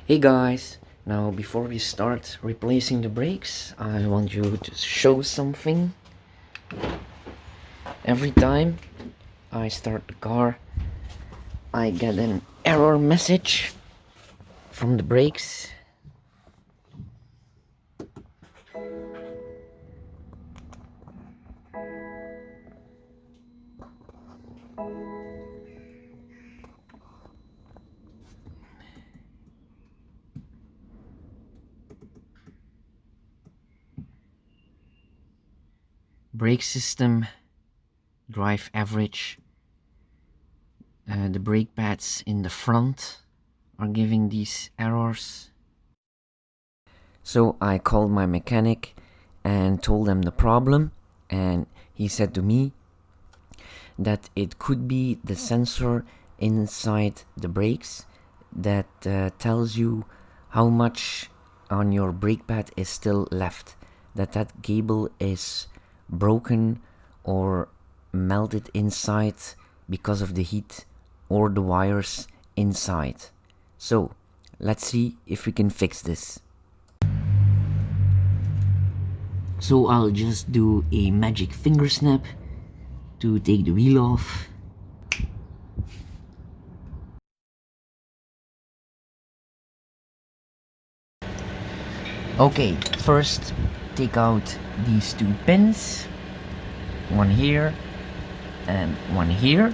Hey guys, now before we start replacing the brakes, I want you to show something. Every time I start the car, I get an error message from the brakes. Brake system, drive average. The brake pads in the front are giving these errors. So I called my mechanic and told him the problem, and he said to me that it could be the sensor inside the brakes that tells you how much on your brake pad is still left, that cable is broken or melted inside because of the heat, or the wires inside. So let's see if we can fix this. So I'll just do a magic finger snap to take the wheel off. Okay, first take out these two pins, one here and one here.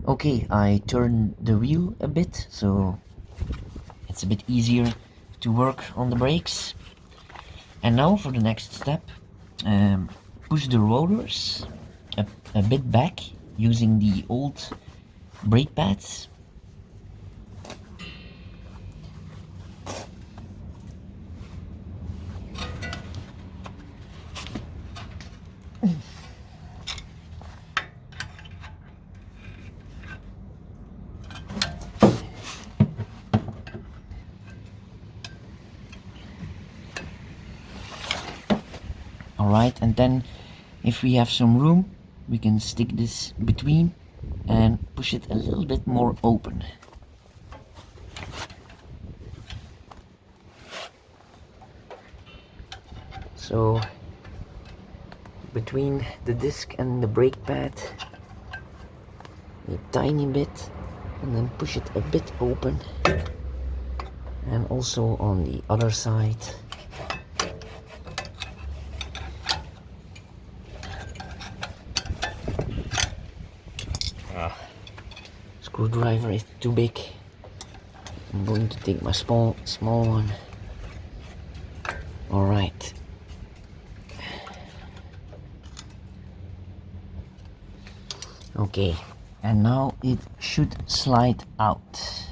Okay, I turned the wheel a bit so it's a bit easier to work on the brakes. And now for the next step, push the rotors a bit back using the old brake pads. Alright, and then if we have some room, we can stick this between and push it a little bit more open. So between the disc and the brake pad, a tiny bit, and then push it a bit open, and also on the other side. Screwdriver is too big. I'm going to take my small one. All right. Okay, and now it should slide out.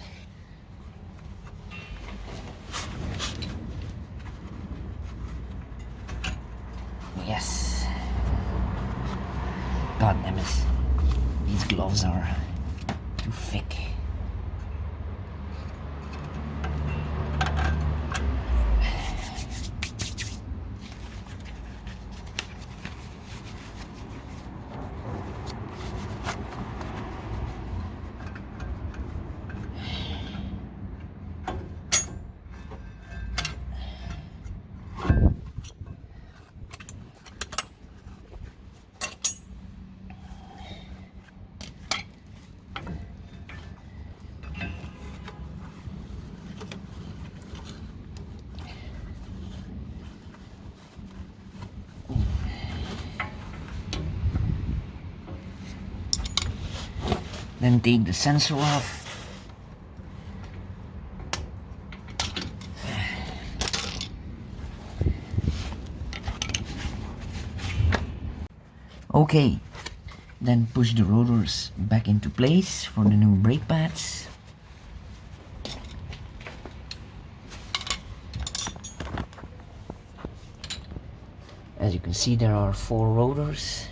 Yes. God damn it. These gloves are too thick. Then take the sensor off. Okay, then push the rotors back into place for the new brake pads. As you can see, there are 4 rotors.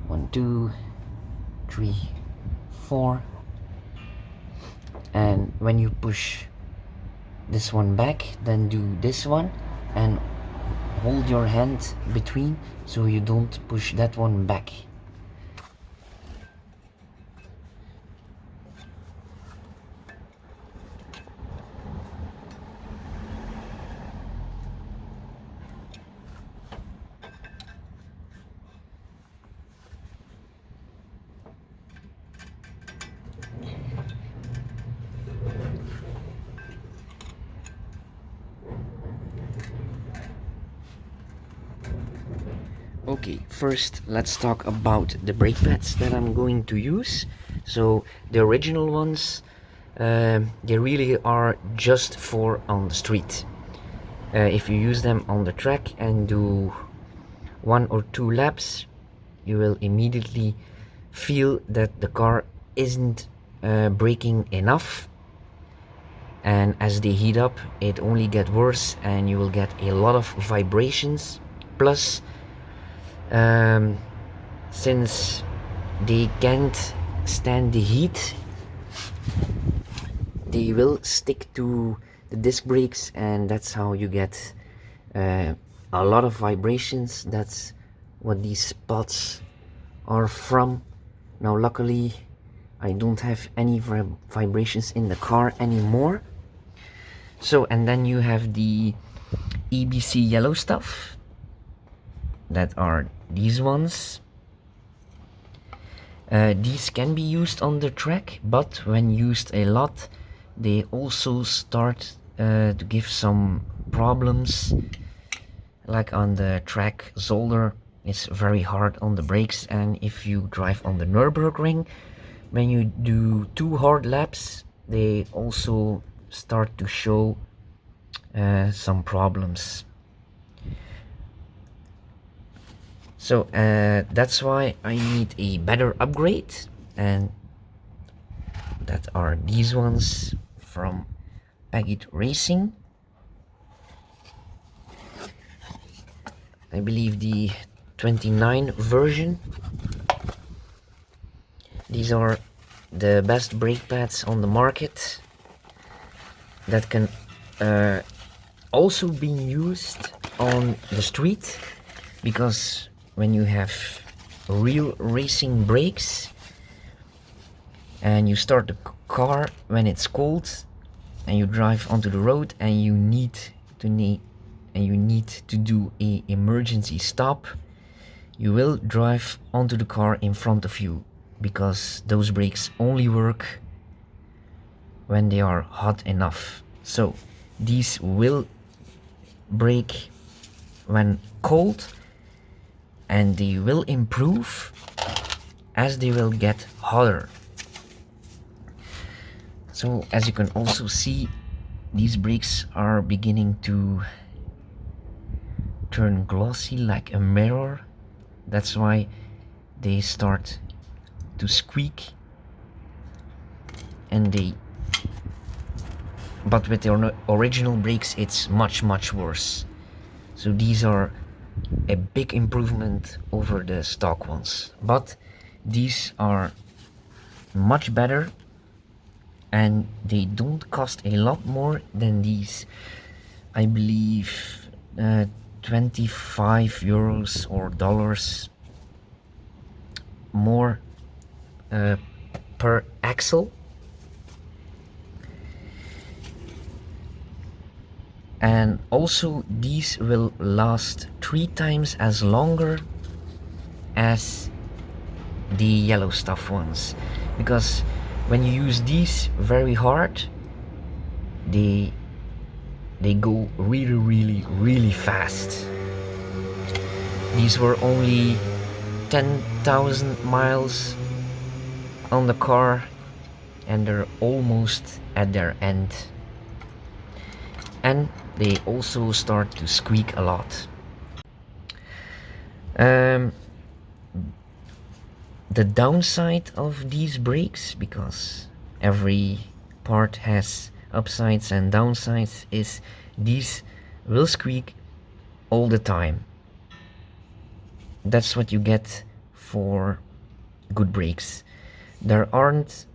1, 2, 3, 4. And when you push this one back, then do this one and hold your hand between so you don't push that one back. Okay, first let's talk about the brake pads that I'm going to use. So the original ones, they really are just for on the street. If you use them on the track and do 1 or 2 laps, you will immediately feel that the car isn't braking enough, and as they heat up it only gets worse and you will get a lot of vibrations. Plus, since they can't stand the heat, they will stick to the disc brakes, and that's how you get a lot of vibrations. That's what these spots are from. Now luckily I don't have any vibrations in the car anymore. So, and then you have the EBC yellow stuff, that are these ones. These can be used on the track, but when used a lot they also start to give some problems. Like on the track, Zolder is very hard on the brakes, and if you drive on the Nürburgring, when you do 2 hard laps they also start to show some problems. So that's why I need a better upgrade, and that are these ones from Pagid Racing. I believe the 29 version. These are the best brake pads on the market that can also be used on the street, because when you have real racing brakes and you start the car when it's cold and you drive onto the road and you need to do a emergency stop, you will drive onto the car in front of you, because those brakes only work when they are hot enough. So these will brake when cold, and they will improve as they will get hotter. So as you can also see, these brakes are beginning to turn glossy like a mirror. That's why they start to squeak, and but with the original brakes it's much worse. So these are a big improvement over the stock ones, but these are much better and they don't cost a lot more than these. I believe 25 euros or dollars more per axle. And also these will last 3 times as longer as the yellow stuff ones, because when you use these very hard they go really fast. These were only 10,000 miles on the car and they're almost at their end. And they also start to squeak a lot. The downside of these brakes, because every part has upsides and downsides, is these will squeak all the time. That's what you get for good brakes. There aren't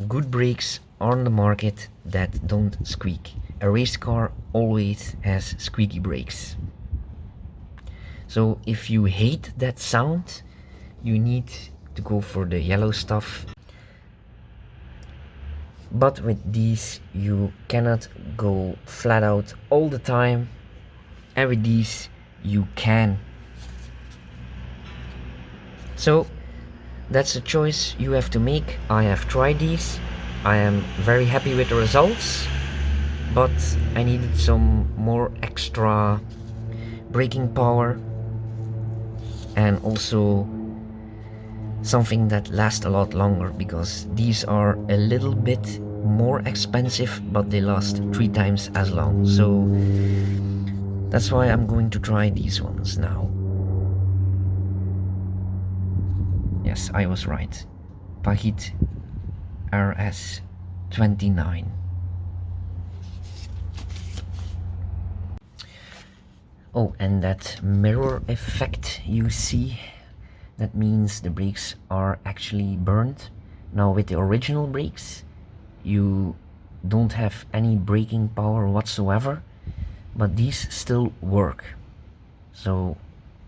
good brakes on the market that don't squeak. A race car always has squeaky brakes. So if you hate that sound, you need to go for the yellow stuff. But with these you cannot go flat out all the time, and with these you can. So that's a choice you have to make. I have tried these. I am very happy with the results, but I needed some more extra braking power and also something that lasts a lot longer, because these are a little bit more expensive but they last 3 times as long. So that's why I'm going to try these ones now. Yes, I was right. Pahit RS29. Oh, and that mirror effect you see, that means the brakes are actually burned. Now with the original brakes, you don't have any braking power whatsoever, but these still work. So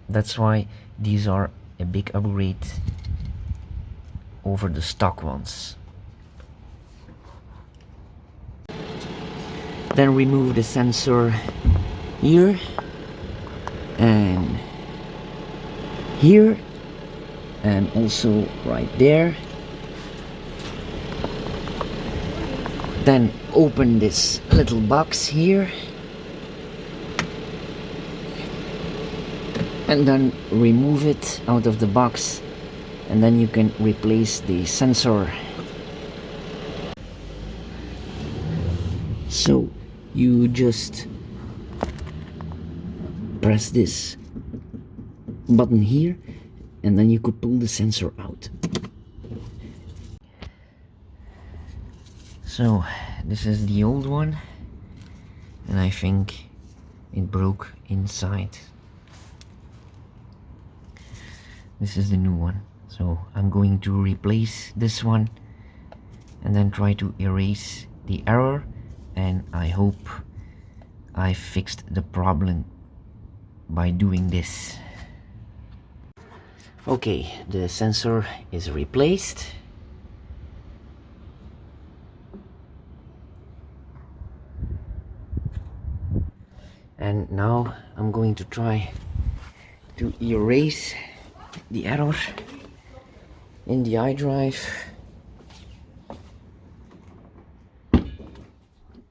that's why these are a big upgrade over the stock ones. Then remove the sensor here and here and also right there. Then open this little box here and then remove it out of the box, and then you can replace the sensor. So you just press this button here and then you could pull the sensor out. So this is the old one, and I think it broke inside. This is the new one, so I'm going to replace this one and then try to erase the error, and I hope I fixed the problem by doing this. Okay, the sensor is replaced. And now I'm going to try to erase the error in the iDrive.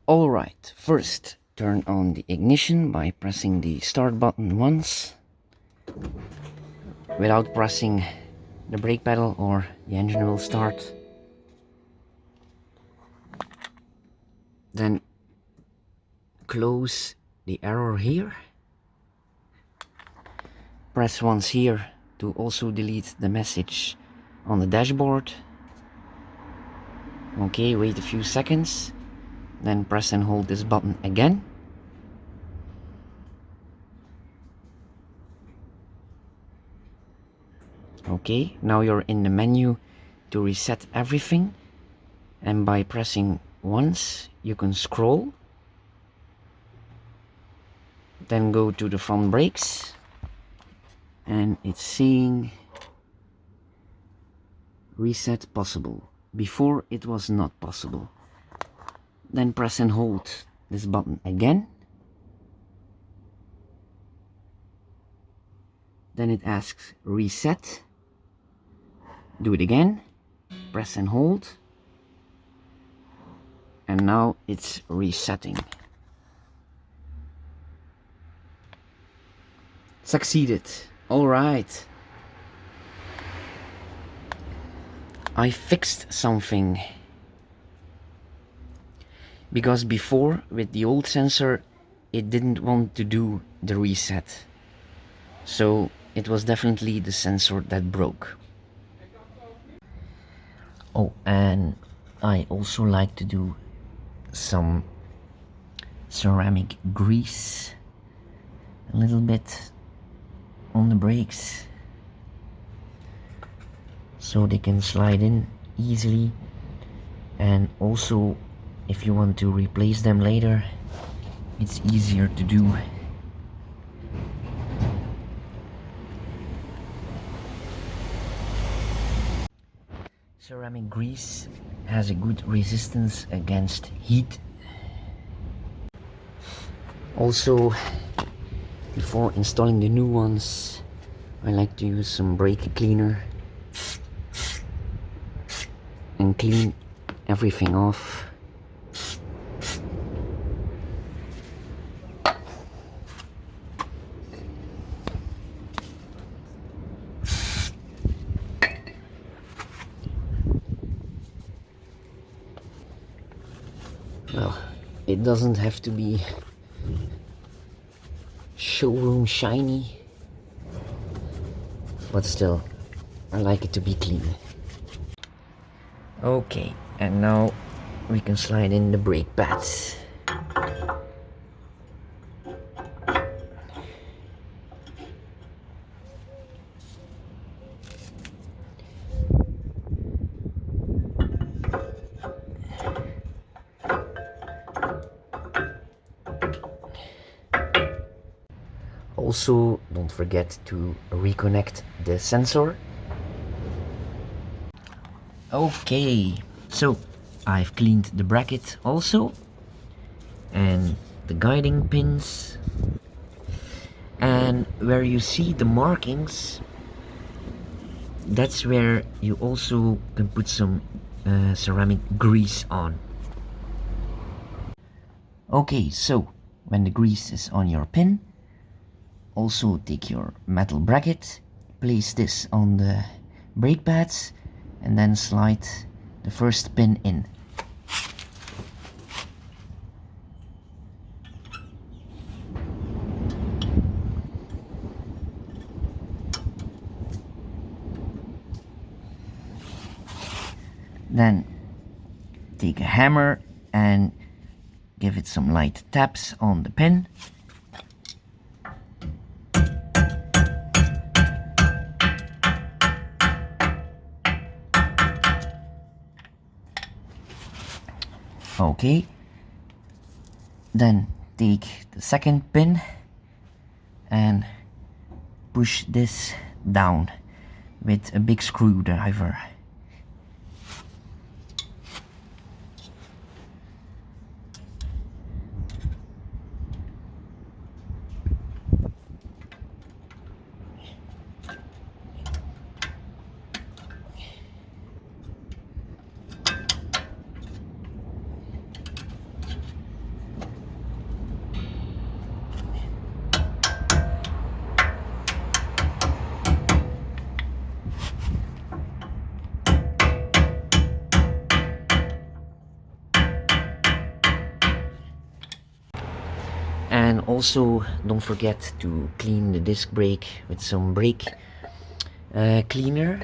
Alright, first turn on the ignition by pressing the start button once without pressing the brake pedal, or the engine will start. Then close the error here. Press once here to also delete the message on the dashboard. Okay, wait a few seconds, then press and hold this button again. Okay, now you're in the menu to reset everything, and by pressing once you can scroll, then go to the front brakes, and it's saying reset possible. Before it was not possible. Then press and hold this button again. Then it asks reset. Do it again. Press and hold. And now it's resetting. Succeeded. All right. I fixed something, because before with the old sensor it didn't want to do the reset, so it was definitely the sensor that broke. Oh, and I also like to do some ceramic grease a little bit on the brakes so they can slide in easily, and also if you want to replace them later, it's easier to do. Ceramic grease has a good resistance against heat. Also, before installing the new ones, I like to use some brake cleaner and clean everything off. Well, it doesn't have to be showroom shiny, but still, I like it to be clean. Okay, and now we can slide in the brake pads. Also, don't forget to reconnect the sensor. Okay, so I've cleaned the bracket also, and the guiding pins, and where you see the markings, that's where you also can put some ceramic grease on. Okay, so when the grease is on your pin, also take your metal bracket, place this on the brake pads, and then slide the first pin in. Then take a hammer and give it some light taps on the pin. Okay, then take the second pin and push this down with a big screwdriver. And also don't forget to clean the disc brake with some brake cleaner.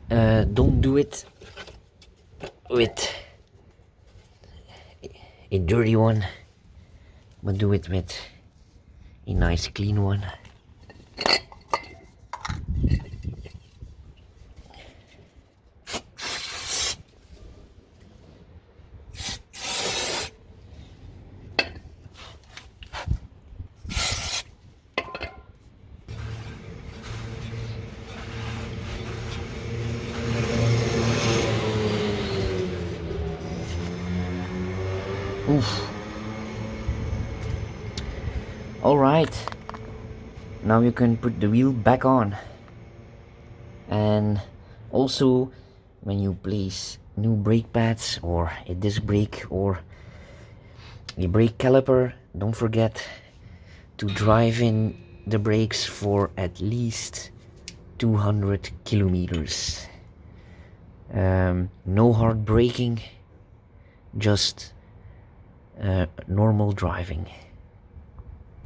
Don't do it with a dirty one, but do it with a nice clean one. Oof. Alright, now you can put the wheel back on. And also, when you place new brake pads or a disc brake or a brake caliper, don't forget to drive in the brakes for at least 200 kilometers. No hard braking, just normal driving.